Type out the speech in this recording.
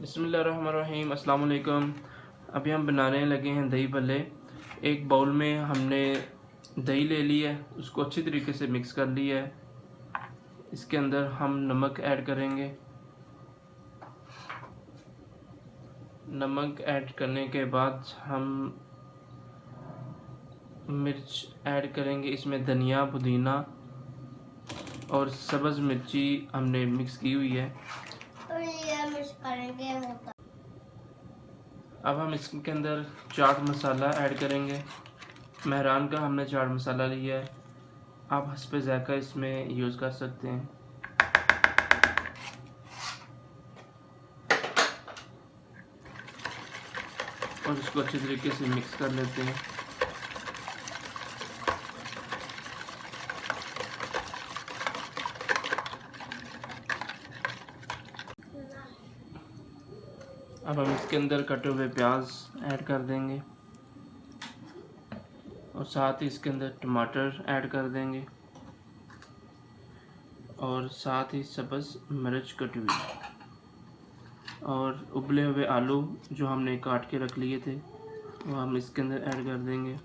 बिस्मिल्लाहिर्रहमानिर्रहीम, अस्सलाम वालेकुम। अभी हम बनाने लगे हैं दही भल्ले। एक बाउल में हमने दही ले ली है, उसको अच्छी तरीके से मिक्स कर लिया है। इसके अंदर हम नमक ऐड करेंगे। नमक ऐड करने के बाद हम मिर्च ऐड करेंगे। इसमें धनिया, पुदीना और सब्ज़ मिर्ची हमने मिक्स की हुई है। और ये मिक्स करेंगे। अब हम इसके अंदर चाट मसाला ऐड करेंगे। मेहरान का हमने चाट मसाला लिया है, आप हस्बे ज़ायक़ा इसमें यूज़ कर सकते हैं। और इसको अच्छे तरीके से मिक्स कर लेते हैं। अब हम इसके अंदर कटे हुए प्याज ऐड कर देंगे और साथ ही इसके अंदर टमाटर ऐड कर देंगे और साथ ही सब्ज़ मिर्च कटी हुई और उबले हुए आलू जो हमने काट के रख लिए थे वो हम इसके अंदर ऐड कर देंगे।